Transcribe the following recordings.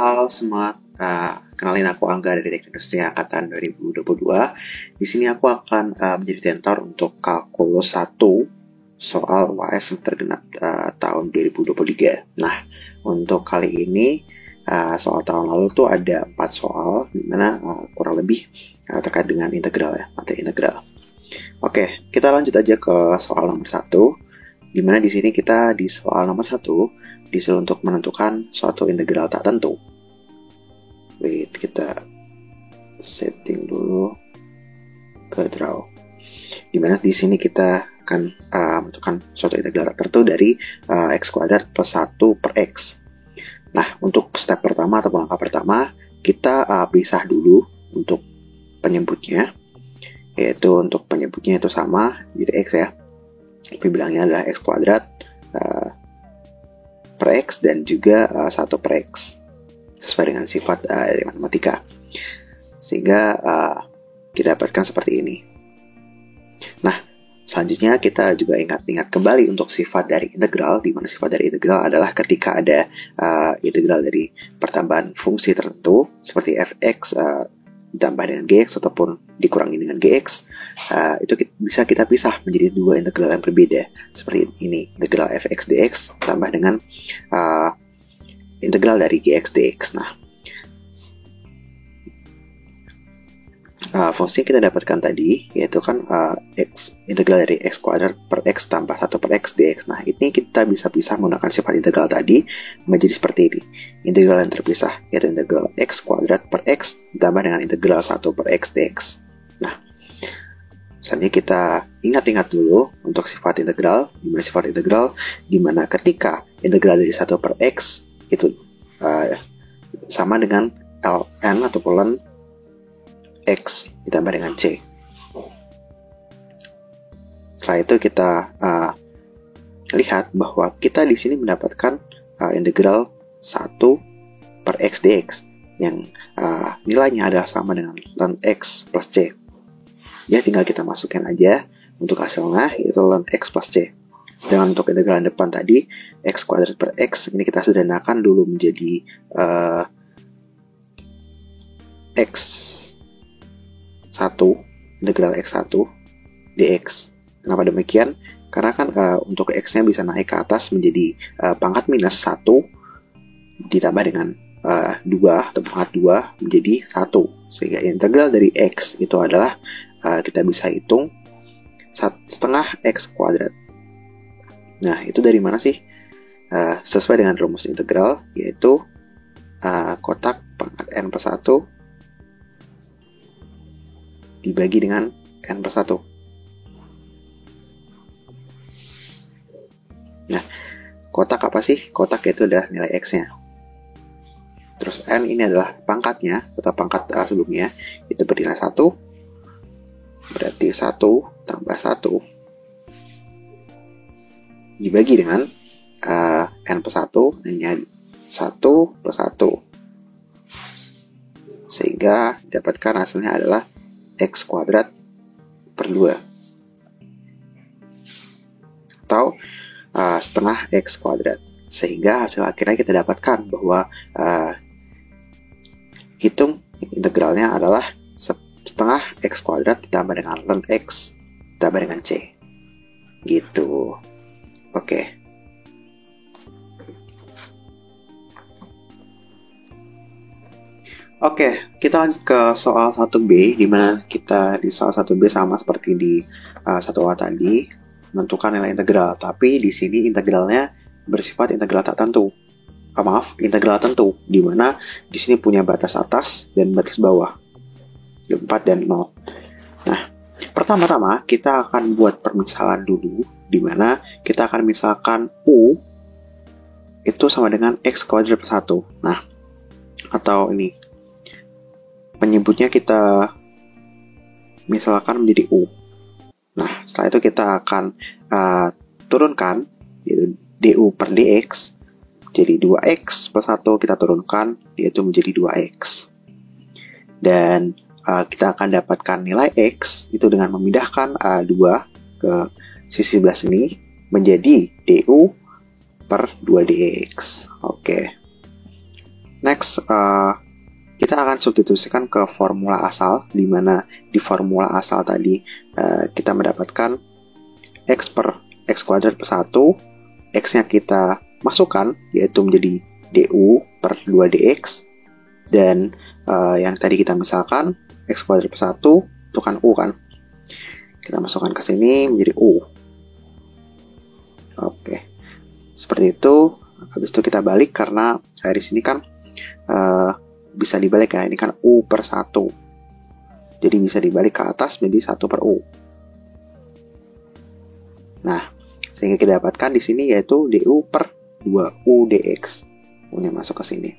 Halo semua, kenalin aku Angga dari Teknik Industri Angkatan 2022. Di sini aku akan menjadi tentor untuk kalkulus 1 soal UAS semester genap tahun 2023. Nah, untuk kali ini soal tahun lalu tuh ada 4 soal, dimana kurang lebih terkait dengan integral ya, materi integral. Oke, kita lanjut aja ke soal nomor 1, dimana di sini kita di soal nomor 1 disuruh untuk menentukan suatu integral tak tentu. Wait, kita setting dulu ke draw. Dimana di sini kita akan menentukan suatu integral tak tentu dari x kuadrat plus 1 per x. Nah, untuk step pertama atau langkah pertama, kita pisah dulu untuk penyebutnya. Yaitu untuk penyebutnya itu sama, jadi x ya. Tapi bilangnya adalah x kuadrat per x dan juga 1 per x sesuai dengan sifat dari matematika, sehingga kita dapatkan seperti ini. Nah, selanjutnya kita juga ingat kembali untuk sifat dari integral, di mana sifat dari integral adalah ketika ada integral dari pertambahan fungsi tertentu seperti fx ditambah dengan gx ataupun dikurangi dengan gx, itu bisa kita pisah menjadi dua integral yang berbeda seperti ini, integral fx dx tambah dengan integral dari gx dx. Nah, fungsi yang kita dapatkan tadi yaitu kan integral dari x kuadrat per x tambah 1 per x dx. Nah, ini kita bisa pisah menggunakan sifat integral tadi menjadi seperti ini. Integral yang terpisah yaitu integral x kuadrat per x ditambah dengan integral 1 per x dx. Nah, selanjutnya kita ingat dulu untuk sifat integral, di mana ketika integral dari 1 per x itu sama dengan ln atau ln x ditambah dengan c. Setelah itu kita lihat bahwa kita di sini mendapatkan integral 1 per x dx yang nilainya adalah sama dengan ln x plus c. Ya, tinggal kita masukkan aja untuk hasilnya, yaitu ln x plus c. Sedangkan untuk integral depan tadi, x kuadrat per x, ini kita sederhanakan dulu menjadi x1, integral x1 dx. Kenapa demikian? Karena kan untuk x-nya bisa naik ke atas menjadi pangkat minus 1 ditambah dengan 2 atau pangkat 2 menjadi 1. Sehingga integral dari x itu adalah kita bisa hitung setengah x kuadrat. Nah, itu dari mana sih? Sesuai dengan rumus integral, yaitu kotak pangkat n per 1 dibagi dengan n per 1. Nah, kotak apa sih? Kotak itu adalah nilai x-nya. Terus n ini adalah pangkatnya, atau pangkat sebelumnya, itu bernilai 1. Berarti 1 tambah 1 dibagi dengan n per 1, hanya 1 plus 1. Sehingga didapatkan hasilnya adalah x kuadrat per 2. Atau setengah x kuadrat. Sehingga hasil akhirnya kita dapatkan bahwa hitung integralnya adalah setengah x kuadrat ditambah dengan ln x ditambah dengan c. Gitu. Oke. Oke, kita lanjut ke soal 1B, di mana kita di soal 1B sama seperti di 1A tadi, menentukan nilai integral, tapi di sini integralnya bersifat integral tak tentu. Integral tentu, di mana di sini punya batas atas dan batas bawah, 4 dan 0. Nah, pertama-tama kita akan buat permisalan dulu, di mana kita akan misalkan U itu sama dengan x kuadrat per 1. Nah, atau ini penyebutnya kita misalkan menjadi U. Nah, setelah itu kita akan turunkan, yaitu du per dx, jadi 2x plus 1 kita turunkan, yaitu menjadi 2x. Dan kita akan dapatkan nilai x itu dengan memindahkan 2 ke sisi sebelah sini menjadi du per 2dx. Oke. Next, kita akan substitusikan ke formula asal, di mana di formula asal tadi kita mendapatkan X per X kuadrat per 1, X-nya kita masukkan, yaitu menjadi du per 2dx, dan yang tadi kita misalkan X kuadrat per 1 itu kan U kan, kita masukkan ke sini menjadi U. Oke, seperti itu. Habis itu kita balik, karena saya di sini kan bisa dibalik ya, ini kan U per 1, jadi bisa dibalik ke atas menjadi 1 per U. Nah, sehingga kita dapatkan di sini yaitu du per 2u dx. U-nya masuk ke sini.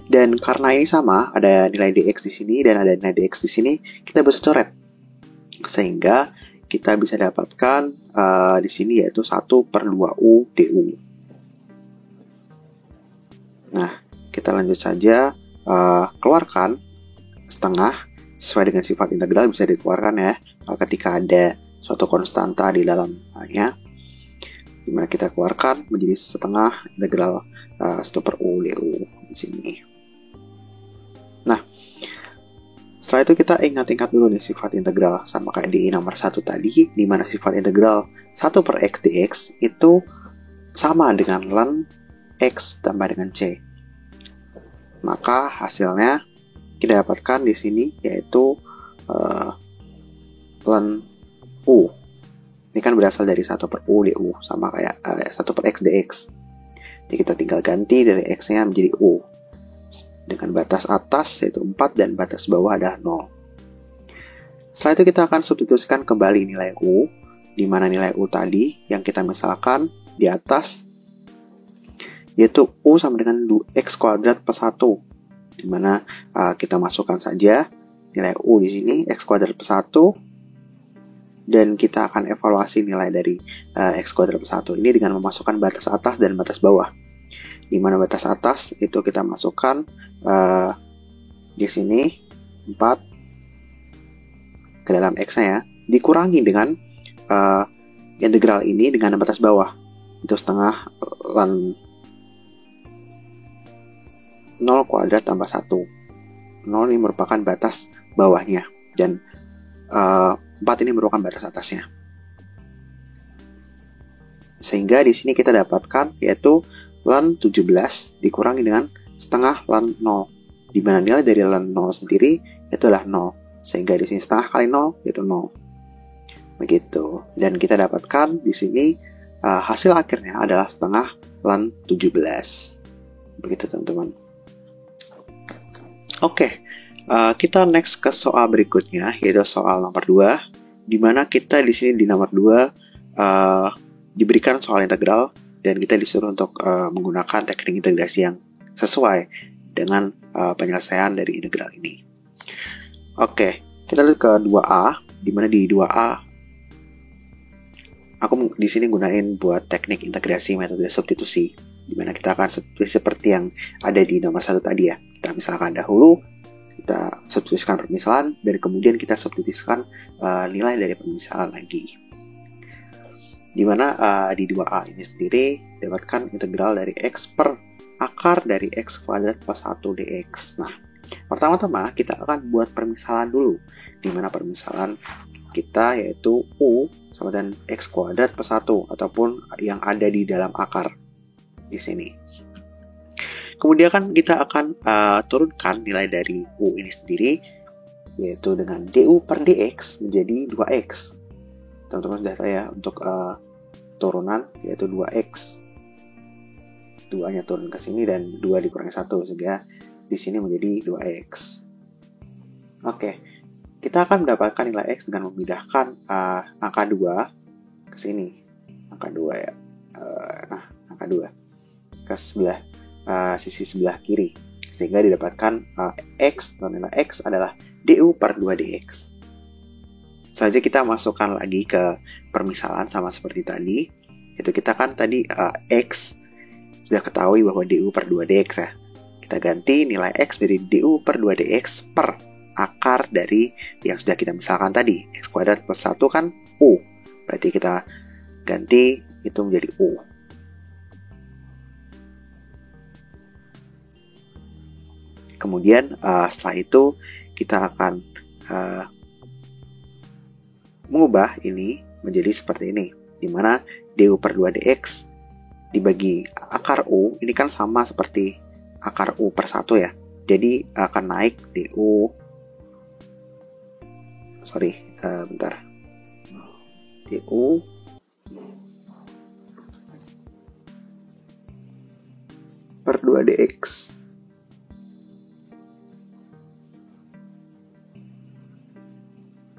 Dan karena ini sama, ada nilai dx di sini dan ada nilai dx di sini, kita bisa coret. Sehingga kita bisa dapatkan di sini yaitu 1 per 2u du. Nah, kita lanjut saja. Keluarkan setengah sesuai dengan sifat integral, bisa dikeluarkan ya ketika ada suatu konstanta di dalamnya, dimana kita keluarkan menjadi setengah integral 1 per u du di sini. Nah, setelah itu kita ingat-ingat dulu nih sifat integral, sama kayak di nomor 1 tadi, di mana sifat integral 1 per x dx itu sama dengan ln x tambah dengan c. Maka hasilnya kita dapatkan di sini yaitu ln u. Ini kan berasal dari 1 per u du, sama kayak 1 per x dx. Jadi kita tinggal ganti dari x-nya menjadi u, dengan batas atas yaitu 4 dan batas bawah adalah 0. Setelah itu kita akan substitusikan kembali nilai u, di mana nilai u tadi yang kita misalkan di atas yaitu u sama dengan x kuadrat per 1, di mana kita masukkan saja nilai u di sini x kuadrat per 1, dan kita akan evaluasi nilai dari x kuadrat per 1 ini dengan memasukkan batas atas dan batas bawah. Di mana batas atas itu kita masukkan di sini 4 ke dalam x-nya ya, dikurangi dengan integral ini dengan batas bawah, itu setengah ln 0 kuadrat tambah 1. 0 ini merupakan batas bawahnya, dan 4 ini merupakan batas atasnya. Sehingga di sini kita dapatkan yaitu ln 17 dikurangi dengan setengah ln 0, di mana nilai dari ln 0 sendiri itu adalah 0. Sehingga di sini setengah kali 0 yaitu 0. Begitu. Dan kita dapatkan di sini hasil akhirnya adalah setengah ln 17. Begitu teman-teman. Oke. Kita next ke soal berikutnya, yaitu soal nomor 2, di mana kita di sini di nomor 2 diberikan soal integral, dan kita disuruh untuk menggunakan teknik integrasi yang sesuai dengan penyelesaian dari integral ini. Oke, kita lihat ke 2A, di mana di 2A aku di sini gunain buat teknik integrasi metode substitusi, di mana kita akan seperti yang ada di nomor 1 tadi ya. Kita misalkan dahulu kita substitusikan permisalan, dan kemudian kita substitusikan nilai dari permisalan lagi. Dimana di 2A ini sendiri dapatkan integral dari x per akar dari x kuadrat plus 1 dx. Nah, pertama-tama kita akan buat permisalan dulu, dimana permisalan kita yaitu u sama dengan x kuadrat plus 1, ataupun yang ada di dalam akar di sini. Kemudian kan kita akan turunkan nilai dari u ini sendiri, yaitu dengan du per dx menjadi 2x. Teman-teman sudah tahu ya, untuk turunan yaitu 2x. 2-nya turun ke sini dan 2 dikurangi 1, sehingga di sini menjadi 2x. Oke, kita akan mendapatkan nilai x dengan memindahkan angka 2 ke sini. Angka 2 ya. Angka 2 ke sebelah sisi sebelah kiri, sehingga didapatkan x, dan nilai x adalah du per 2 dx. Selanjutnya kita masukkan lagi ke permisalan sama seperti tadi. Itu kita kan tadi x sudah ketahui bahwa du per 2 dx ya. Kita ganti nilai x dari du per 2 dx per akar dari yang sudah kita misalkan tadi, x kuadrat plus 1 kan u. Berarti kita ganti itu menjadi u. Kemudian setelah itu kita akan mengubah ini menjadi seperti ini, dimana du per 2 dx dibagi akar u, ini kan sama seperti akar u per 1 ya, jadi akan naik du, du per 2 dx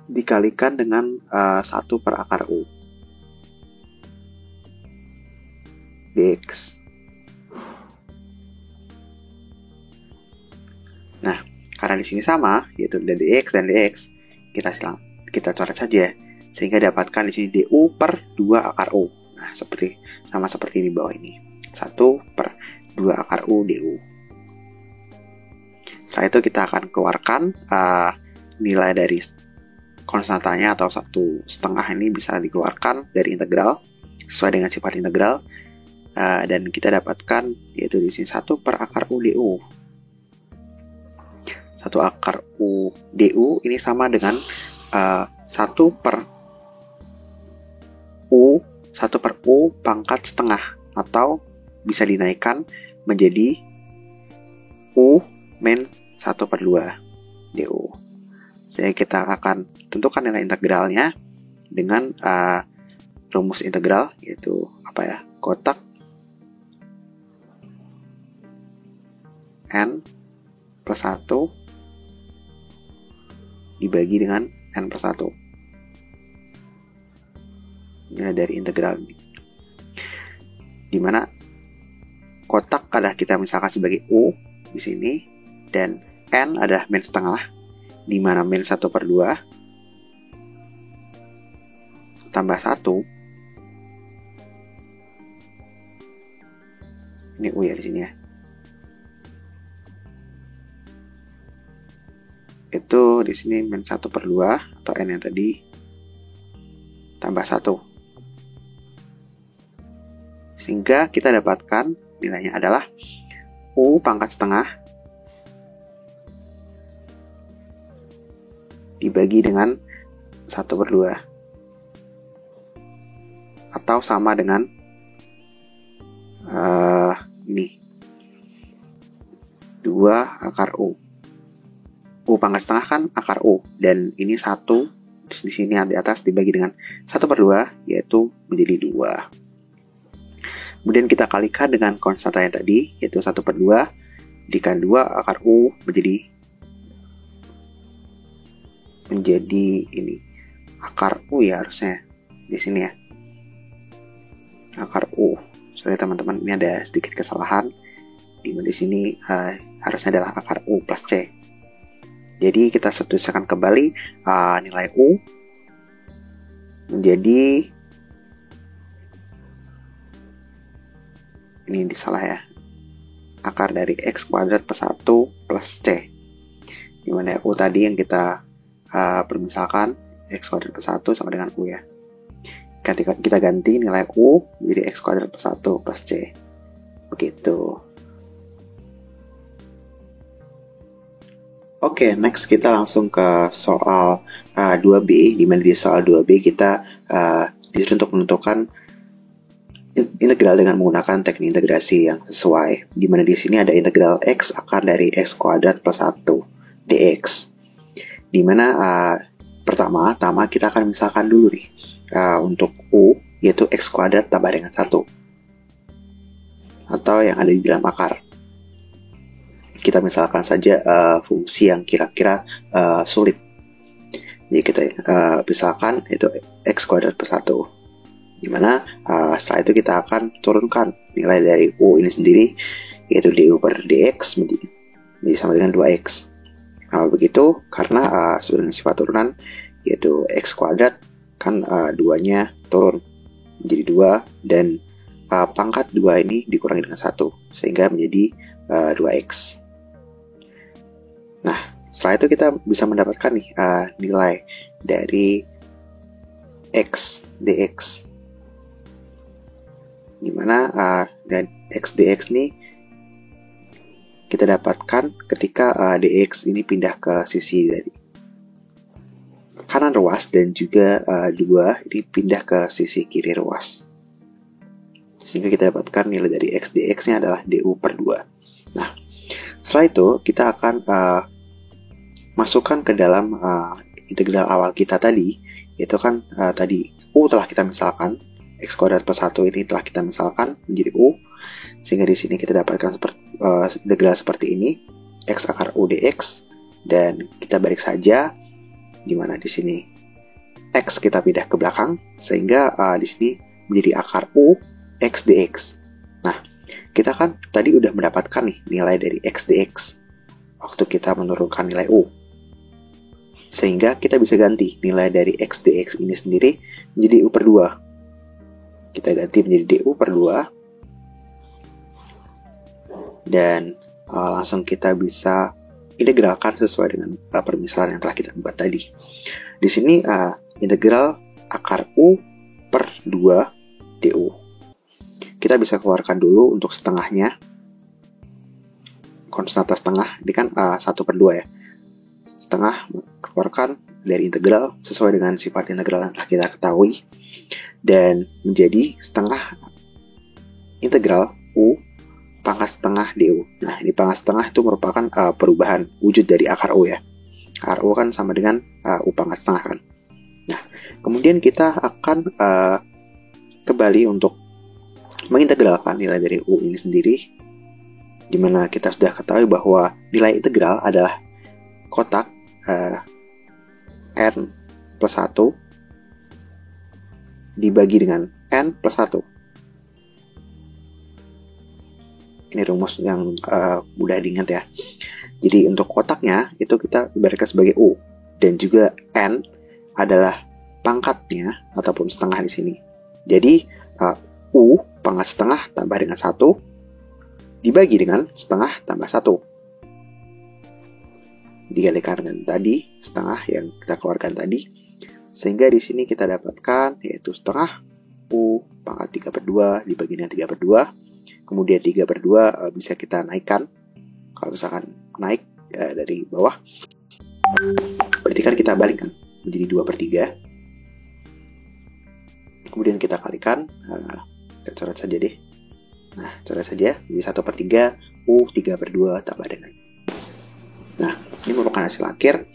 dikalikan dengan 1 per akar u dx. Nah, karena di sini sama, yaitu dx dan dx, kita coret saja sehingga dapatkan di sini du per 2 akar u. Nah, sama seperti di bawah ini. 1 per 2 akar u du. Setelah itu kita akan keluarkan nilai dari konstantanya atau 1/2 ini bisa dikeluarkan dari integral sesuai dengan sifat integral, dan kita dapatkan yaitu di sini 1 per akar u du. 1 akar u du ini sama dengan 1 per u pangkat setengah, atau bisa dinaikkan menjadi u min 1 per 2 du. Jadi kita akan tentukan nilai integralnya dengan rumus integral, yaitu kotak n plus 1 dibagi dengan n plus 1. Ini dari integral ini, dimana kotak adalah kita misalkan sebagai u di sini, dan n adalah min setengah, dimana min 1 per 2 tambah 1, ini u ya di sini ya, itu di sini min 1 per 2 atau n yang tadi tambah 1, sehingga kita dapatkan nilainya adalah u pangkat setengah dibagi dengan 1 per 2, atau sama dengan ini 2 akar u. U pangkat setengah kan akar u, dan ini 1 di sini di atas dibagi dengan 1 per 2, yaitu menjadi 2. Kemudian kita kalikan dengan konstanta yang tadi, yaitu 1 per 2 dikali 2 akar u menjadi ini akar u ya, harusnya di sini ya, akar u. Sorry teman-teman, ini ada sedikit kesalahan, di sini harusnya adalah akar u plus c. Jadi kita substitusikan kembali nilai u menjadi ini disalah ya, akar dari x kuadrat plus 1 plus c, dimana u tadi yang kita permisalkan x kuadrat plus 1 sama dengan u ya. Kita ganti nilai u menjadi x kuadrat plus 1 plus c. Begitu. Oke, next kita langsung ke soal 2B, di mana di soal 2B kita disuruh untuk menentukan integral dengan menggunakan teknik integrasi yang sesuai, di mana di sini ada integral x akar dari x kuadrat plus 1 dx. Dimana pertama kita akan misalkan dulu nih untuk u, yaitu x kuadrat tambah dengan 1, atau yang ada di dalam akar. Kita misalkan saja fungsi yang kira-kira sulit. Jadi kita misalkan itu x kuadrat plus 1, dimana setelah itu kita akan turunkan nilai dari u ini sendiri, yaitu du per dx menjadi sama dengan 2x. Begitu karena sebenarnya sifat turunan, yaitu x kuadrat kan 2-nya turun menjadi 2, dan pangkat 2 ini dikurangi dengan 1 sehingga menjadi 2x. Nah, setelah itu kita bisa mendapatkan nih nilai dari x dx, dimana dan x dx nih kita dapatkan ketika dx ini pindah ke sisi dari kanan ruas dan juga 2 ini pindah ke sisi kiri ruas. Sehingga kita dapatkan nilai dari x dx-nya adalah du per 2. Nah, setelah itu kita akan masukkan ke dalam integral awal kita tadi, yaitu kan tadi u telah kita misalkan, x kuadrat plus 1 ini telah kita misalkan menjadi u, sehingga di sini kita dapatkan integral seperti ini, x akar u dx, dan kita balik saja, di mana di sini x kita pindah ke belakang, sehingga di sini menjadi akar u x dx. Nah, kita kan tadi udah mendapatkan nih nilai dari x dx waktu kita menurunkan nilai u, sehingga kita bisa ganti nilai dari x dx ini sendiri menjadi u per 2. Kita ganti menjadi du per 2, dan langsung kita bisa integralkan sesuai dengan permisalan yang telah kita buat tadi. Di sini integral akar u per 2 du. Kita bisa keluarkan dulu untuk setengahnya. Konstanta setengah, ini kan 1 per 2 ya. Setengah keluarkan dari integral sesuai dengan sifat integral yang telah kita ketahui, dan menjadi setengah integral u pangkat setengah du. Nah, ini pangkat setengah itu merupakan perubahan wujud dari akar u ya. Akar u kan sama dengan u pangkat setengah kan. Nah, kemudian kita akan kembali untuk mengintegralkan nilai dari u ini sendiri, di mana kita sudah ketahui bahwa nilai integral adalah kotak n plus 1 dibagi dengan n plus 1. Ini rumus yang mudah diingat ya. Jadi untuk kotaknya itu kita ibaratkan sebagai u, dan juga n adalah pangkatnya ataupun setengah di sini. Jadi u pangkat setengah tambah dengan 1 dibagi dengan setengah tambah 1 dikalikan dengan tadi setengah yang kita keluarkan tadi, sehingga di sini kita dapatkan yaitu setengah u pangkat 3 per 2 dibagi dengan 3 per 2. Kemudian 3 per 2 bisa kita naikkan. Kalau misalkan naik dari bawah, berarti kan kita balikkan menjadi 2 per 3. Kemudian kita kalikan, kita coret saja deh. Nah, coret saja, jadi 1 per 3, U 3 per 2 tambah dengan. Nah, ini merupakan hasil akhir.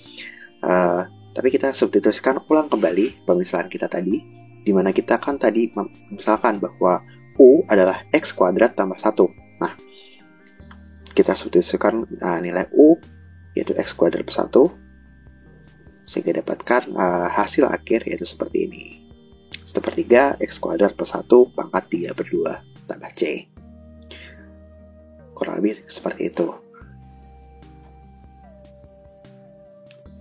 Tapi kita substitusikan ulang kembali pemisahan kita tadi, di mana kita kan tadi misalkan bahwa U adalah X kuadrat tambah 1. Nah, kita substitusikan nilai U, yaitu X kuadrat plus 1, sehingga dapatkan hasil akhir yaitu seperti ini. 1/3 X kuadrat plus 1 pangkat 3 per 2 tambah C. Kurang lebih seperti itu.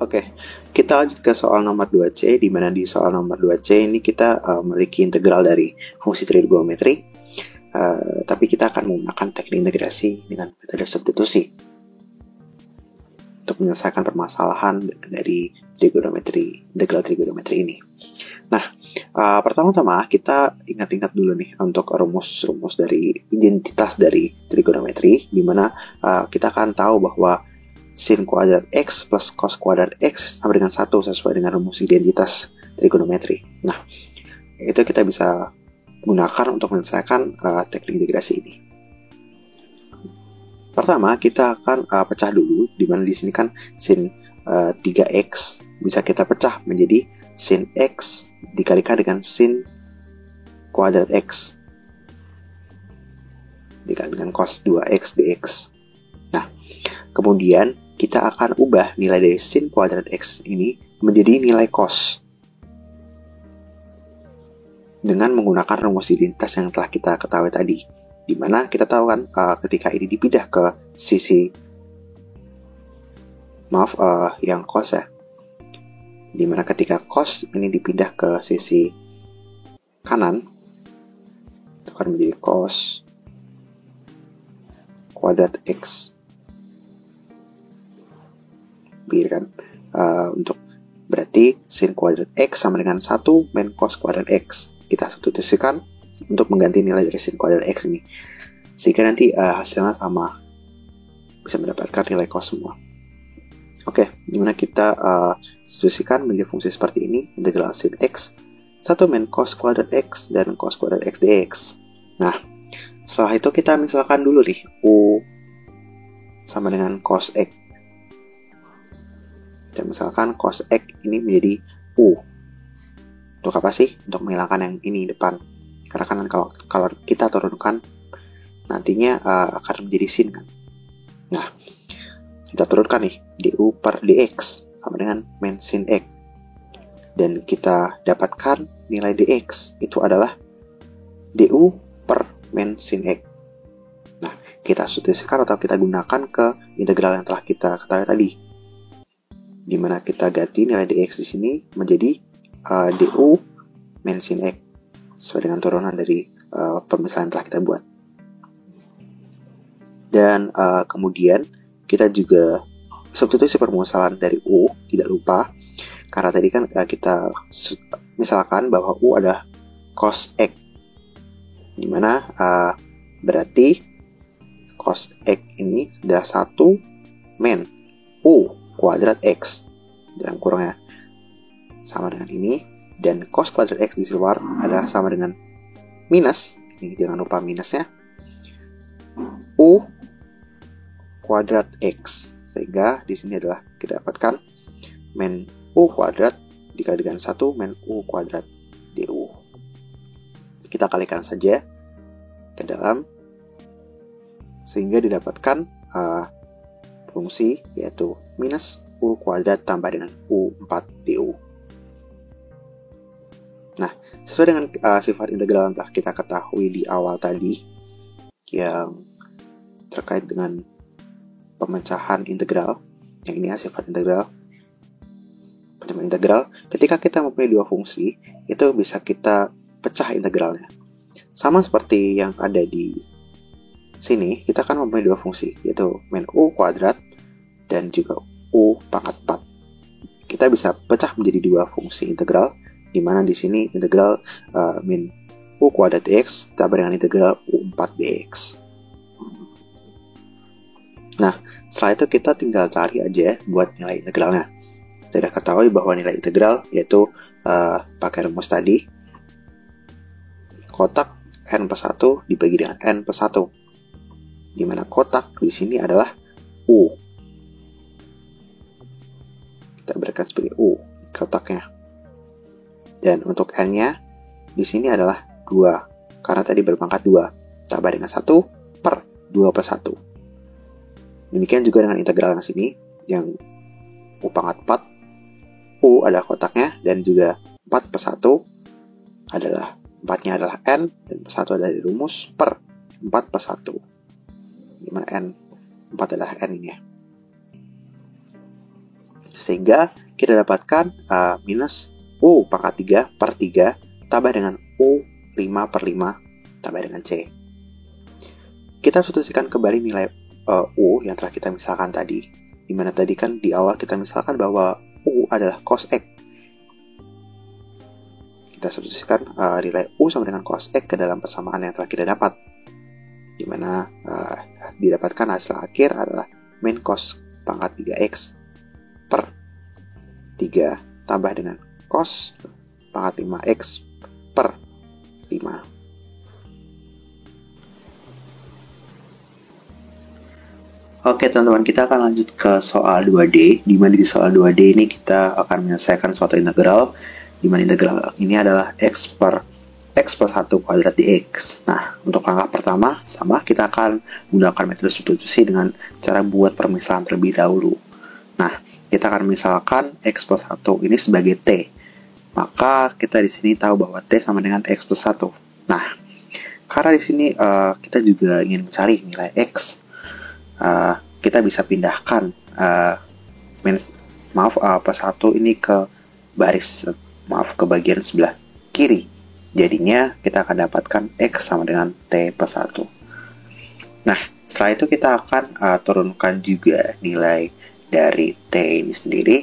Oke, kita lanjut ke soal nomor 2C, di mana di soal nomor 2C ini kita memiliki integral dari fungsi trigonometri, tapi kita akan menggunakan teknik integrasi dengan metode substitusi untuk menyelesaikan permasalahan dari integral trigonometri ini. Nah, pertama-tama kita ingat-ingat dulu nih untuk rumus-rumus dari identitas dari trigonometri, di mana kita akan tahu bahwa sin kuadrat X plus cos kuadrat X sama dengan 1 sesuai dengan rumus identitas trigonometri. Nah, itu kita bisa gunakan untuk menyelesaikan teknik integrasi ini. Pertama, kita akan pecah dulu, di mana di sini kan sin 3X bisa kita pecah menjadi sin X dikalikan dengan sin kuadrat X dikalikan dengan cos 2X dx. Nah, kemudian kita akan ubah nilai dari sin kuadrat X ini menjadi nilai cos dengan menggunakan rumus identitas yang telah kita ketahui tadi, di mana kita tahu kan ketika ini dipindah ke sisi yang cos ya, di mana ketika cos ini dipindah ke sisi kanan itu akan menjadi cos kuadrat X. Kan untuk berarti sin kuadrat X sama dengan 1 min cos kuadrat X. Kita substitusikan untuk mengganti nilai dari sin kuadrat X ini, sehingga nanti hasilnya sama. bisa mendapatkan nilai cos semua. Oke, dimana kita substitusikan menjadi fungsi seperti ini, integral sin x 1 min cos kuadrat x dan cos kuadrat x dx. Nah, setelah itu kita misalkan dulu nih, u sama dengan cos x. Dan misalkan cos x ini menjadi u. Untuk apa sih? Untuk menghilangkan yang ini depan. Karena kan kalau kita turunkan nantinya akan menjadi sin kan. Nah, kita turunkan nih du per dx sama dengan min sin x. Dan kita dapatkan nilai dx itu adalah du per min sin x. Nah, kita substitusikan atau kita gunakan ke integral yang telah kita ketahui tadi. Dimana kita ganti nilai dx di sini menjadi du min sin x sesuai dengan turunan dari permisalan yang telah kita buat. Dan kemudian kita juga substitusi permusalan dari u, tidak lupa, karena tadi kan kita misalkan bahwa u adalah cos x, dimana berarti cos x ini sudah 1 min u kuadrat x dalam kurungnya sama dengan ini, dan cos kuadrat x di luar adalah sama dengan minus, ini jangan lupa minusnya, u kuadrat x, sehingga di sini adalah kita dapatkan min u kuadrat dikali dengan 1 min u kuadrat du. Kita kalikan saja ke dalam sehingga didapatkan fungsi yaitu minus u kuadrat tambah dengan u4 du. Nah, sesuai dengan sifat integral yang telah kita ketahui di awal tadi yang terkait dengan pemecahan integral, yang ini sifat integral, pemecahan integral, ketika kita mempunyai dua fungsi, itu bisa kita pecah integralnya. Sama seperti yang ada di sini, kita kan mempunyai dua fungsi, yaitu min u kuadrat dan juga u pangkat 4. Kita bisa pecah menjadi dua fungsi integral, di mana di sini integral min u kuadrat dx tambah dengan integral u4 dx. Nah, setelah itu kita tinggal cari aja buat nilai integralnya. Kita ketahui bahwa nilai integral yaitu pakai rumus tadi, kotak n plus 1 dibagi dengan n plus 1, di mana kotak di sini adalah u. Kita berikan sebagai u kotaknya. Dan untuk n-nya di sini adalah 2, karena tadi berpangkat 2, tambah dengan 1 per 2 plus 1. Demikian juga dengan integral yang sini, yang u pangkat 4, u adalah kotaknya, dan juga 4 per 1 adalah, 4-nya adalah n, dan per 1 adalah rumus per 4 per 1, dimana n, 4 adalah n ini ya. Sehingga kita dapatkan minus u pangkat 3 per 3 tambah dengan u 5 per 5 tambah dengan c. Kita substitusikan kembali nilai u yang telah kita misalkan tadi, dimana tadi kan di awal kita misalkan bahwa u adalah cos x. Kita substitusikan nilai u sama dengan cos x ke dalam persamaan yang telah kita dapat, dimana didapatkan hasil akhir adalah min cos pangkat 3x per 3 tambah dengan cos pangkat 5x per 5. Oke teman-teman, kita akan lanjut ke soal 2D, di mana di soal 2D ini kita akan menyelesaikan suatu integral, di mana integral ini adalah x per x plus 1 kuadrat dx. Nah, untuk langkah pertama, sama kita akan menggunakan metode substitusi dengan cara buat permisalan terlebih dahulu. Nah, kita akan misalkan x plus 1 ini sebagai t. Maka kita di sini tahu bahwa t sama dengan x plus 1. Nah, karena di sini kita juga ingin mencari nilai x, kita bisa pindahkan plus 1 ini ke baris, ke bagian sebelah kiri. Jadinya kita akan dapatkan x sama dengan t plus 1. Nah, setelah itu kita akan turunkan juga nilai dari t ini sendiri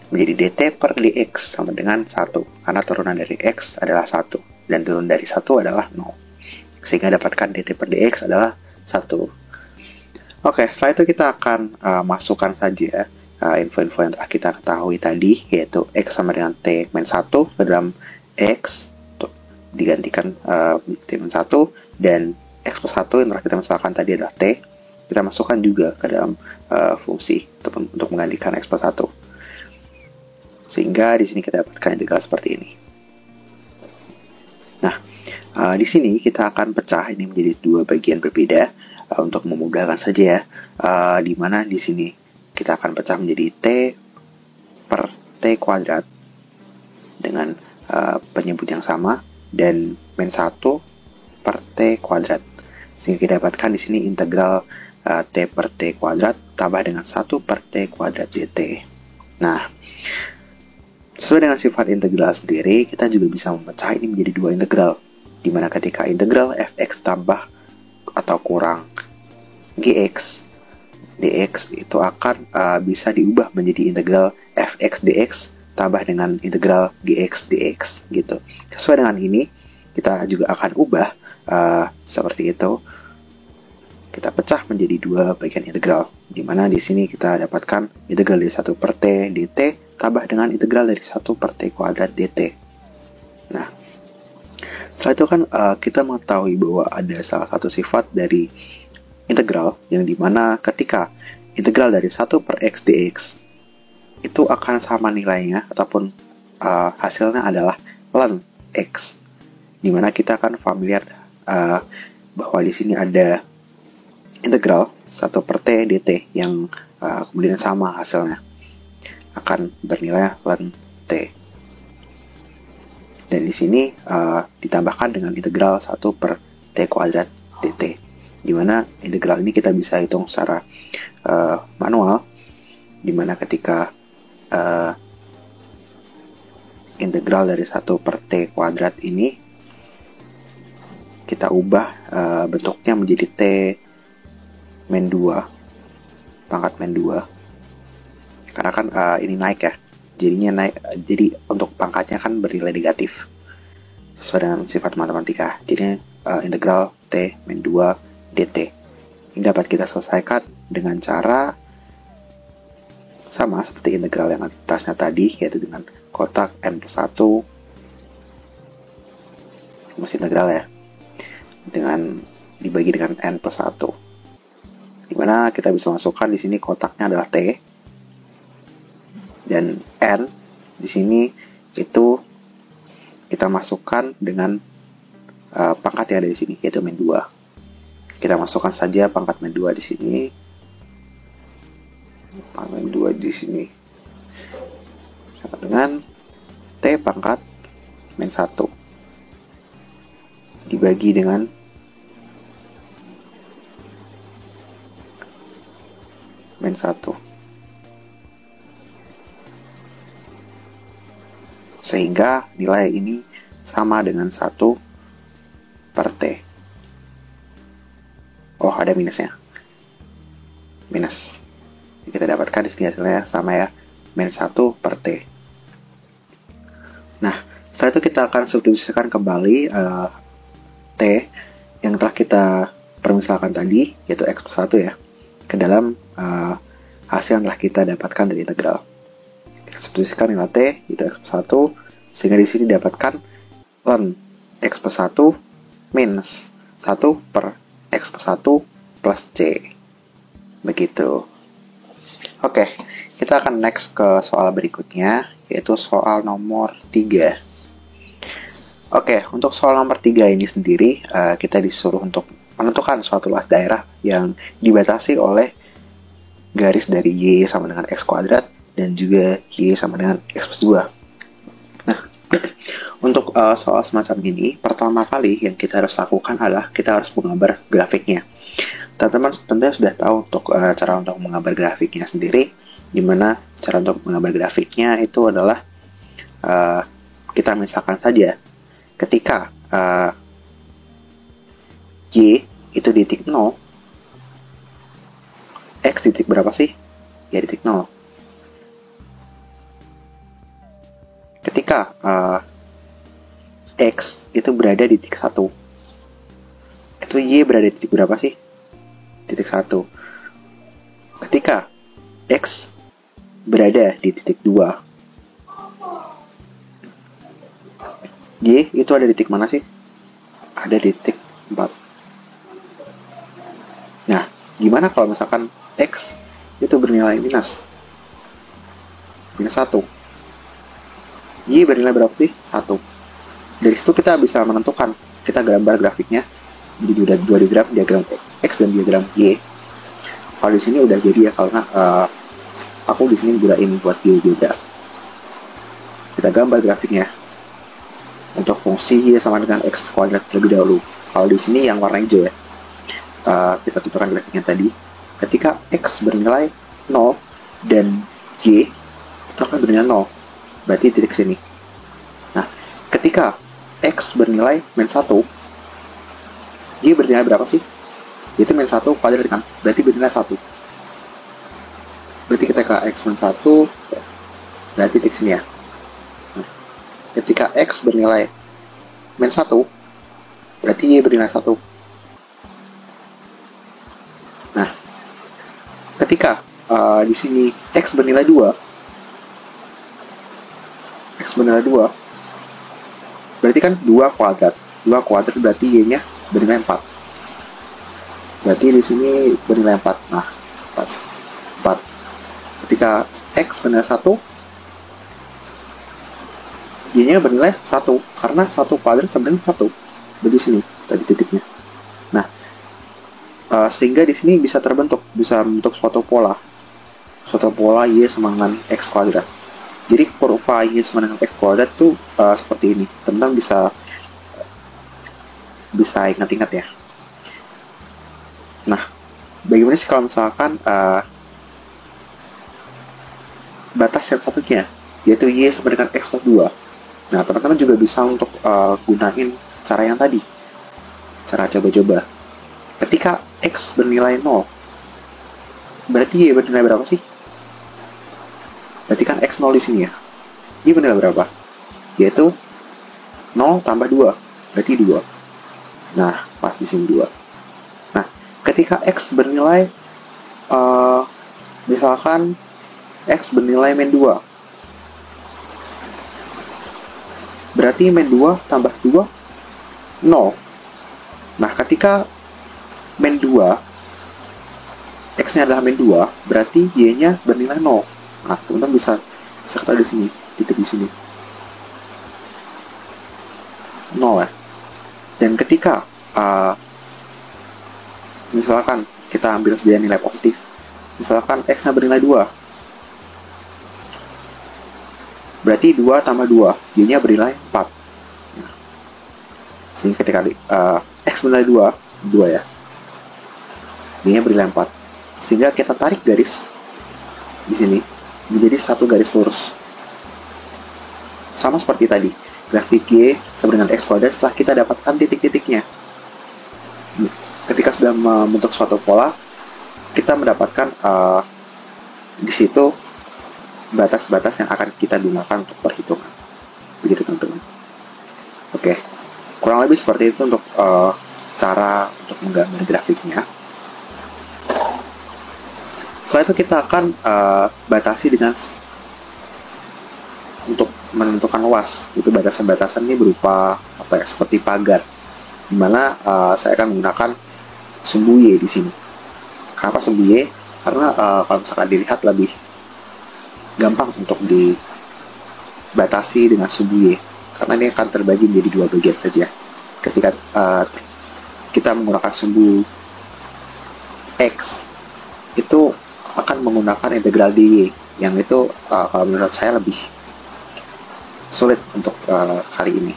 menjadi dt per dx sama dengan 1, karena turunan dari x adalah 1 dan turun dari 1 adalah 0, sehingga dapatkan dt per dx adalah 1. Oke, setelah itu kita akan masukkan saja info-info yang telah kita ketahui tadi, yaitu X sama dengan T min 1 ke dalam X, digantikan T min 1, dan X plus 1 yang telah kita misalkan tadi adalah T, kita masukkan juga ke dalam fungsi untuk menggantikan X plus 1. Sehingga di sini kita dapatkan integral seperti ini. Nah, di sini kita akan pecah ini menjadi dua bagian berbeda untuk memudahkan saja ya. Di mana di sini kita akan pecah menjadi T per T kuadrat dengan penyebut yang sama dan min 1 per T kuadrat. Sehingga kita dapatkan di sini integral T per T kuadrat tambah dengan 1 per T kuadrat dt. Nah, sesuai dengan sifat integral sendiri, kita juga bisa memecah ini menjadi dua integral, di mana ketika integral fx tambah atau kurang gx dx itu akan bisa diubah menjadi integral fx dx tambah dengan integral gx dx gitu. Sesuai dengan ini, kita juga akan ubah seperti itu. Kita pecah menjadi dua bagian integral, di mana di sini kita dapatkan integral dari 1 per T dt tambah dengan integral dari 1 per T kuadrat dt. Nah, setelah itu kan kita mengetahui bahwa ada salah satu sifat dari integral yang dimana ketika integral dari 1 per X dx itu akan sama nilainya ataupun hasilnya adalah ln X, dimana kita akan familiar bahwa di sini ada integral 1 per T dt yang kemudian sama hasilnya akan bernilai ln T. Dan di sini ditambahkan dengan integral 1 per T kuadrat dt, di mana integral ini kita bisa hitung secara manual, di mana ketika integral dari 1 per T kuadrat ini kita ubah bentuknya menjadi T min 2 pangkat min 2, karena kan ini naik ya, jadinya naik, jadi untuk pangkatnya kan bernilai negatif sesuai dengan sifat matematika. Jadi integral T min 2 dt ini dapat kita selesaikan dengan cara sama seperti integral yang atasnya tadi, yaitu dengan kotak n plus 1 rumus integral ya, dengan dibagi dengan n plus 1, dimana kita bisa masukkan di sini kotaknya adalah T dan N di sini itu kita masukkan dengan pangkat yang ada di sini, yaitu min 2. Kita masukkan saja pangkat min 2 di sini, pangkat min 2 di sini sama dengan T pangkat min 1 dibagi dengan min 1, sehingga nilai ini sama dengan 1 per T. Oh, ada minusnya, minus. Kita dapatkan di sini hasilnya sama ya, min 1 per T. Nah, setelah itu kita akan substitusikan kembali T yang telah kita permisalkan tadi, yaitu X plus 1 ya, ke dalam hasil yang telah kita dapatkan dari integral. Kita substitusikan nilai T, itu X plus 1, sehingga di sini dapatkan ln X plus 1 minus 1 per X plus 1 plus C. Begitu. Oke, kita akan next ke soal berikutnya, yaitu soal nomor 3. Oke, untuk soal nomor 3 ini sendiri, kita disuruh untuk menentukan suatu luas daerah yang dibatasi oleh garis dari Y sama dengan X kuadrat dan juga Y sama dengan X plus 2. Nah, untuk soal semacam ini, pertama kali yang kita harus lakukan adalah kita harus menggambar grafiknya. Teman-teman tentunya sudah tahu untuk cara untuk menggambar grafiknya sendiri, di mana cara untuk menggambar grafiknya itu adalah kita misalkan saja ketika Y itu di titik 0, X di titik berapa sih? Ya di titik 0. Ketika X itu berada di titik 1, itu Y berada di titik berapa sih? Titik 1. ketika X berada di titik 2, Y itu ada di titik mana sih? Ada di titik 4. Nah, gimana kalau misalkan X itu bernilai minus 1? Y bernilai berapa sih? 1. Dari situ kita bisa menentukan, kita gambar grafiknya. Jadi dua diagram X dan diagram Y. Kalau di sini udah jadi ya, karena aku di sini gunain buat GeoGebra. Kita gambar grafiknya untuk fungsi Y sama dengan X kuadrat terlebih dahulu. Kalau di sini yang warna hijau ya, kita tentukan grafiknya tadi. Ketika X bernilai 0 dan Y itu akan bernilai 0, berarti titik sini. Nah, ketika X bernilai min 1, Y bernilai berapa sih? Itu min 1 kuadrat kan, berarti bernilai 1. Berarti ketika X min 1, berarti titik sini ya. Nah, ketika X bernilai min 1, berarti Y bernilai 1. Nah, ketika di sini X bernilai 2, berarti kan 2 kuadrat. 2 kuadrat berarti Y-nya bernilai 4. Berarti di sini bernilai 4. Nah, pas 4. Ketika X bernilai 1, Y-nya bernilai 1. Karena 1 kuadrat sebenarnya 1. Berarti sini tadi titiknya. Nah, sehingga di sini bisa membentuk suatu pola. Suatu pola Y sama dengan X kuadrat. Jadi kurva Y sama dengan X kuadrat tuh seperti ini. Teman-teman bisa ingat-ingat ya. Nah, bagaimana sih kalau misalkan batas yang satunya, yaitu Y sama dengan X plus 2. Nah, teman-teman juga bisa untuk gunain cara yang tadi. Cara coba-coba. Ketika X bernilai 0, berarti Y bernilai berapa sih? Berarti kan X 0 di sini ya. Y bernilai berapa? Yaitu 0 tambah 2, berarti 2. Nah, pas di sini 2. Nah, ketika X bernilai misalkan X bernilai min 2, berarti min 2 tambah 2 0. Nah, ketika min 2 X-nya adalah min 2, berarti Y-nya bernilai 0. Nah, teman-teman bisa ketahui di sini, titik di sini 0 ya. Dan ketika misalkan kita ambil saja nilai positif, misalkan X-nya bernilai 2, berarti 2 tambah 2, Y-nya bernilai 4. Nah, sehingga ketika X bernilai 2 ya, Y-nya bernilai 4. Sehingga kita tarik garis di sini menjadi satu garis lurus. Sama seperti tadi, grafik Y sama dengan X kuadrat setelah kita dapatkan titik-titiknya. Ketika sudah membentuk suatu pola, kita mendapatkan di situ batas-batas yang akan kita gunakan untuk perhitungan. Begitu teman-teman. Oke, kurang lebih seperti itu untuk cara untuk menggambar grafiknya. Setelah itu kita akan batasi dengan untuk menentukan luas. Itu batasan-batasan ini berupa seperti pagar, dimana saya akan menggunakan sumbu Y di sini. Kenapa sumbu Y? Karena kalau misalkan dilihat lebih gampang untuk dibatasi dengan sumbu Y, karena ini akan terbagi menjadi 2 bagian saja. Ketika kita menggunakan sumbu X, itu akan menggunakan integral dy, yang itu kalau menurut saya lebih sulit untuk kali ini.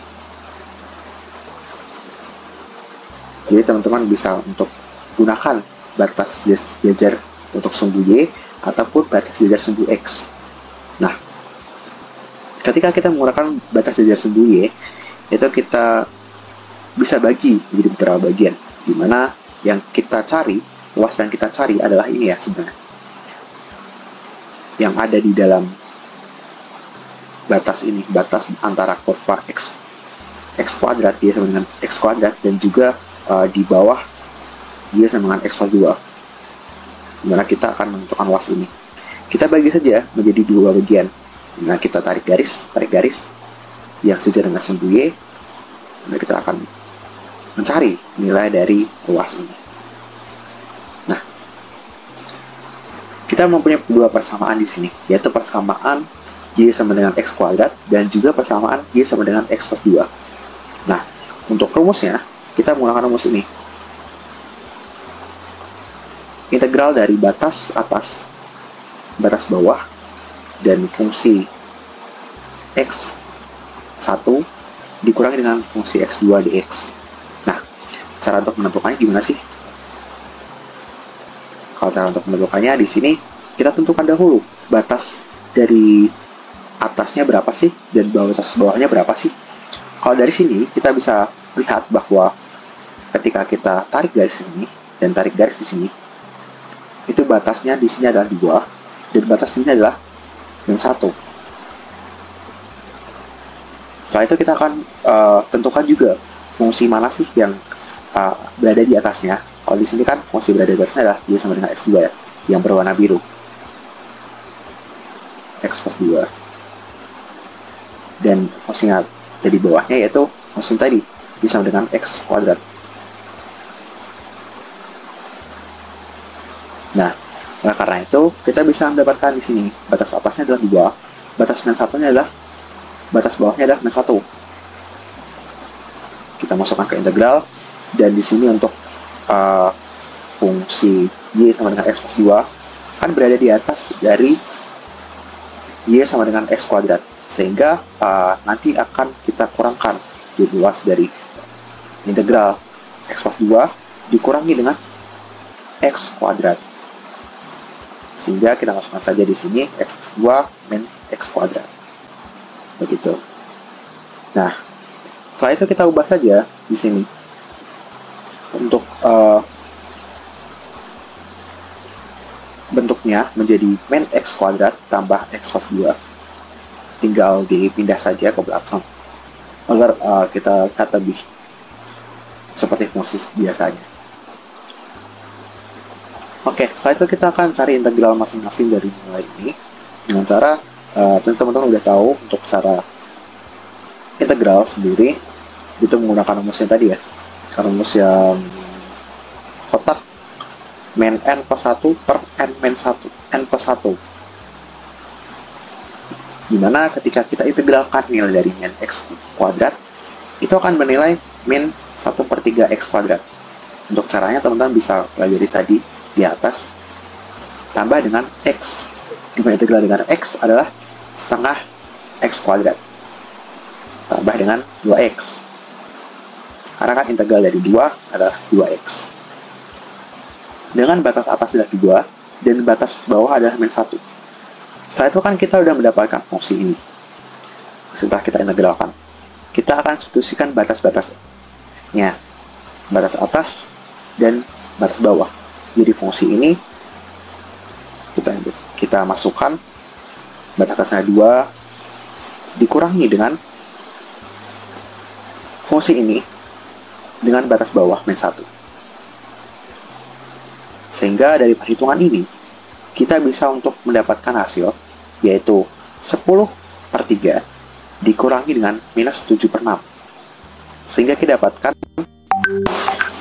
Jadi teman-teman bisa untuk gunakan batas jajar untuk sumbu Y ataupun batas jajar sumbu X. Nah, ketika kita menggunakan batas jajar sumbu Y, itu kita bisa bagi menjadi beberapa bagian, dimana yang kita cari, luas yang kita cari adalah ini ya sebenarnya, yang ada di dalam batas ini, batas antara kurva X kuadrat Y sama dengan X kuadrat, dan juga di bawah Y sama dengan X plus 2. dimana kita akan menentukan luas ini. Kita bagi saja menjadi dua bagian. Nah, kita tarik garis yang sejajar dengan sumbu Y. Nah, kita akan mencari nilai dari luas ini. Nah, kita mempunyai dua persamaan di sini, yaitu persamaan Y sama dengan X kuadrat dan juga persamaan Y sama dengan X plus 2. Nah, untuk rumusnya, kita menggunakan rumus ini. Integral dari batas atas, batas bawah, dan fungsi X1 dikurangi dengan fungsi X2 dx. Nah, cara untuk menentukannya gimana sih? Kalau cara untuk menentukannya di sini, kita tentukan dahulu batas dari atasnya berapa sih dan batas bawahnya berapa sih. Kalau dari sini kita bisa lihat bahwa ketika kita tarik garis ini dan tarik garis di sini, itu batasnya di sini adalah 2 dan batas di sini adalah yang 1. Setelah itu kita akan tentukan juga fungsi mana sih yang berada di atasnya. Kalau di sini kan fungsi berada di atasnya adalah Y sama dengan X2 ya, yang berwarna biru. X plus 2. Dan fungsinya di bawahnya yaitu fungsi tadi, Y sama dengan X kuadrat. Nah, karena itu kita bisa mendapatkan di sini batas atasnya adalah 2, batas min 1-nya adalah, batas bawahnya adalah min 1. Kita masukkan ke integral, dan di sini untuk fungsi Y sama dengan X plus 2 kan berada di atas dari Y sama dengan X kuadrat, sehingga nanti akan kita kurangkan jadi luas dari integral X plus 2 dikurangi dengan X kuadrat, sehingga kita masukkan saja di sini X plus 2 min X kuadrat. Begitu. Nah, setelah itu kita ubah saja di sini untuk bentuknya menjadi min X kuadrat tambah X plus 2. Tinggal dipindah saja ke belakang agar kita lihat lebih seperti fungsi biasanya. Oke, setelah itu kita akan cari integral masing-masing dari nilai ini dengan cara teman-teman udah tahu untuk cara integral sendiri itu menggunakan rumusnya tadi ya, rumus yang kotak min n plus 1 per n min 1 n plus 1, dimana ketika kita integralkan nilai dari min X kuadrat itu akan bernilai min 1 per 3 X kuadrat. Untuk caranya teman-teman bisa pelajari tadi di atas, tambah dengan X, dimana integral dengan X adalah setengah X kuadrat tambah dengan 2X, karena kan integral dari 2 adalah 2X, dengan batas atas adalah 2 dan batas bawah adalah min 1. Setelah itu kan kita sudah mendapatkan fungsi ini. Setelah kita integralkan, kita akan substitusikan batas-batasnya, batas atas dan batas bawah. Jadi fungsi ini kita masukkan batas atasnya 2 dikurangi dengan fungsi ini dengan batas bawah min 1. Sehingga dari perhitungan ini kita bisa untuk mendapatkan hasil yaitu 10 per 3 dikurangi dengan minus 7 per 6. Sehingga kita dapatkan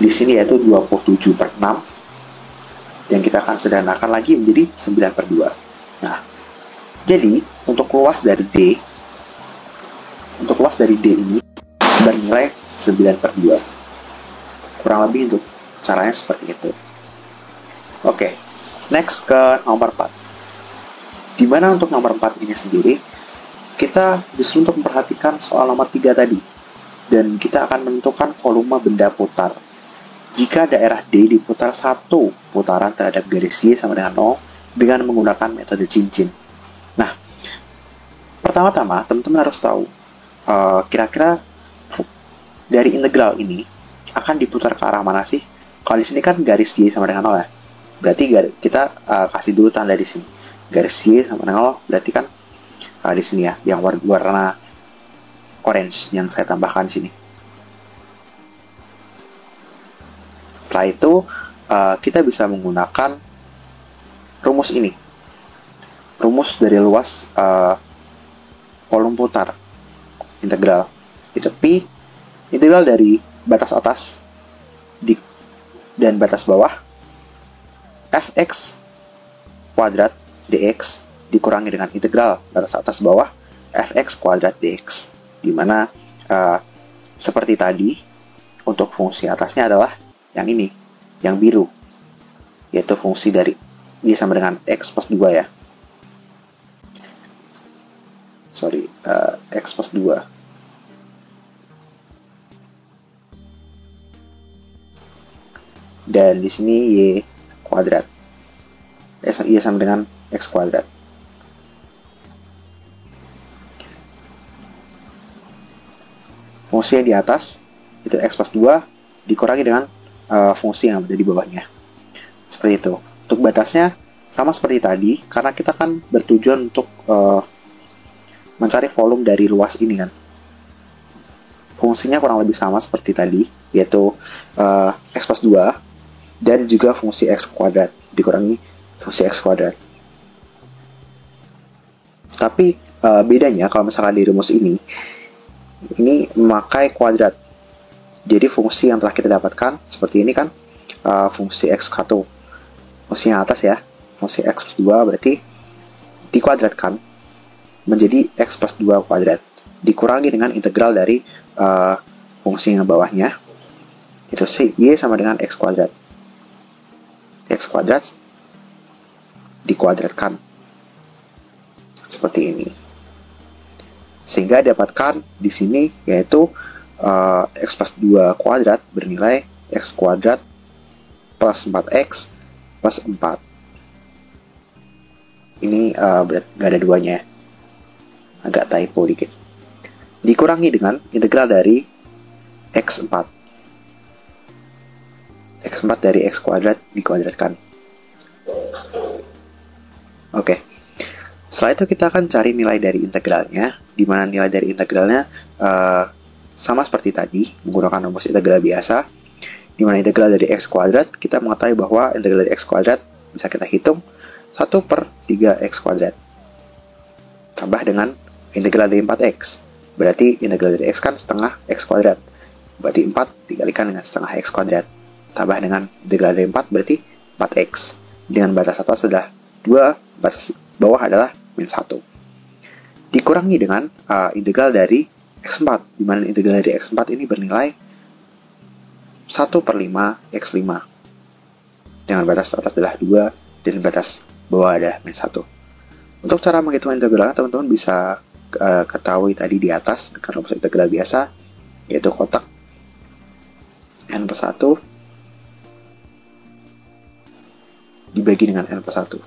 di sini yaitu 27 per 6 yang kita akan sederhanakan lagi menjadi 9 per 2. Nah, jadi untuk luas dari D ini bernilai 9 per 2. Kurang lebih untuk caranya seperti itu. Oke, next ke nomor 4. Dimana untuk nomor 4 ini sendiri, kita justru untuk memperhatikan soal nomor 3 tadi. Dan kita akan menentukan volume benda putar. Jika daerah D diputar 1 putaran terhadap garis Y sama dengan 0 dengan menggunakan metode cincin. Nah, pertama-tama teman-teman harus tahu kira-kira dari integral ini akan diputar ke arah mana sih? Kalau di sini kan garis Y sama dengan 0 ya. Berarti kita kasih dulu tanda di sini. Garis Y sama dengan 0 berarti kan di sini ya, yang warna orange yang saya tambahkan di sini. Setelah itu kita bisa menggunakan rumus ini. Rumus dari luas volume putar integral. Itu Pi integral dari batas atas dan batas bawah fx kuadrat dx dikurangi dengan integral batas atas bawah fx kuadrat dx, dimana seperti tadi untuk fungsi atasnya adalah yang ini, yang biru, yaitu fungsi dari y sama dengan x plus 2 ya. X plus 2. Dan di sini y kuadrat. Y sama dengan x kuadrat. Fungsi yang di atas itu x plus 2 dikurangi dengan fungsi yang ada di bawahnya. Seperti itu. Untuk batasnya sama seperti tadi, karena kita kan bertujuan untuk mencari volume dari luas ini kan. Fungsinya kurang lebih sama seperti tadi, yaitu x plus 2 dan juga fungsi x kuadrat dikurangi fungsi x kuadrat. Tapi bedanya kalau misalkan di rumus ini memakai kuadrat. Jadi fungsi yang telah kita dapatkan seperti ini kan, fungsi x1, fungsi yang atas ya, fungsi x plus 2 berarti dikuadratkan menjadi x plus 2 kuadrat dikurangi dengan integral dari fungsi yang bawahnya, itu y sama dengan x kuadrat. X kuadrat dikuadratkan seperti ini, sehingga dapatkan di sini yaitu x plus 2 kuadrat bernilai x kuadrat plus 4x plus 4. Ini gak ada duanya, agak typo dikit. Dikurangi dengan integral dari x4. x4 dari x kuadrat dikuadratkan. Oke. Setelah itu kita akan cari nilai dari integralnya, di mana nilai dari integralnya sama seperti tadi, menggunakan rumus integral biasa, di mana integral dari x kuadrat, kita mengetahui bahwa integral dari x kuadrat bisa kita hitung 1 per 3x kuadrat. Tambah dengan integral dari 4x. Berarti integral dari x kan setengah x kuadrat. Berarti 4 dikalikan dengan setengah x kuadrat. Tambah dengan integral dari 4 berarti 4x. Dengan batas atas adalah 2, batas bawah adalah min 1. Dikurangi dengan integral dari x4, di mana integral dari x4 ini bernilai 1 per 5 x5. Dengan batas atas adalah 2 dan batas bawah ada min 1. Untuk cara menghitung integralnya, teman-teman bisa ketahui tadi di atas dengan rumus integral biasa, yaitu kotak n plus 1 dibagi dengan n plus 1.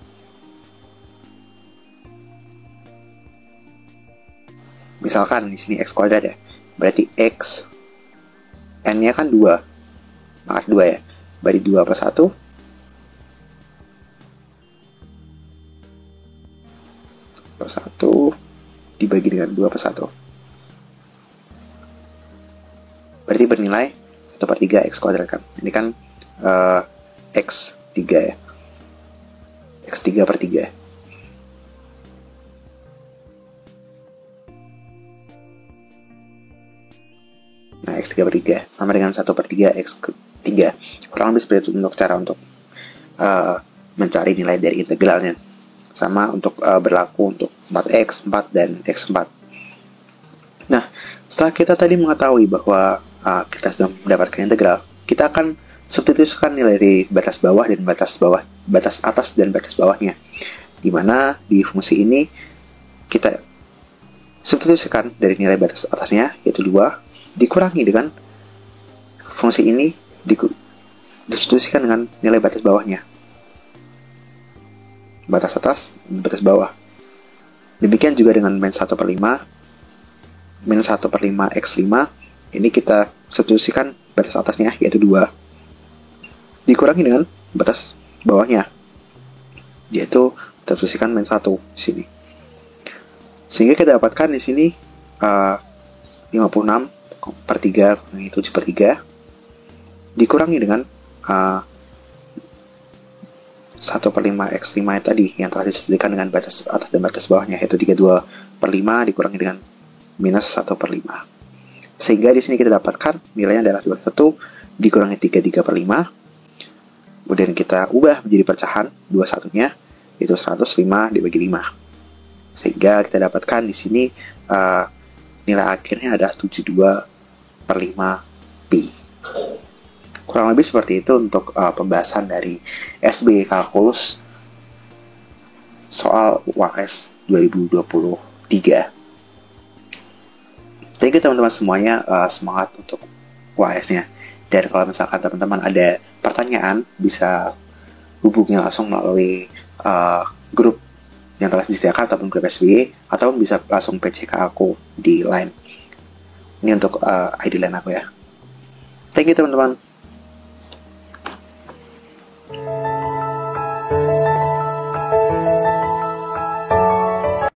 Misalkan di sini x kuadrat ya, berarti x n-nya kan 2, maka 2 ya, berarti 2 plus 1 plus 1 dibagi dengan 2 plus 1. Berarti bernilai 1 per 3 x kuadrat kan. Ini kan x3 ya. X3 per 3. Nah, x3 per 3 sama dengan 1 per 3 x3. Kurang lebih seperti itu untuk cara untuk mencari nilai dari integralnya. Sama untuk berlaku untuk 4x, 4, dan x4. Nah, setelah kita tadi mengetahui bahwa kita sudah mendapatkan integral, kita akan substitusikan nilai dari batas bawah dan batas atas dan batas bawahnya. Dimana di fungsi ini kita substitusikan dari nilai batas atasnya, yaitu 2, dikurangi dengan fungsi ini disubstitusikan dengan nilai batas bawahnya. Batas atas dan batas bawah. Demikian juga dengan min 1 per 5. Min 1 per 5 x5. Ini kita substitusikan batas atasnya, yaitu 2. Dikurangi dengan batas bawahnya, yaitu kita substitusikan min 1 di sini. Sehingga kita dapatkan di sini 56 per 3 kurangi 7 per 3 dikurangi dengan 1/5 X5 tadi yang telah disebutkan dengan batas atas dan batas bawahnya, yaitu 32/5 dikurangi dengan minus 1/5. Sehingga di sini kita dapatkan nilainya adalah 21 dikurangi 33/5. Kemudian kita ubah menjadi pecahan 21-nya, itu 105 dibagi 5. Sehingga kita dapatkan di sini nilai akhirnya adalah 72/5 pi. Kurang lebih seperti itu untuk pembahasan dari SB Kalkulus soal UAS 2023. Thank you teman-teman semuanya, semangat untuk UAS-nya. Dan kalau misalkan teman-teman ada pertanyaan, bisa hubungi langsung melalui grup yang telah disediakan ataupun grup SBY, atau bisa langsung PC ke aku di line. Ini untuk ID line aku ya. Thank you teman-teman.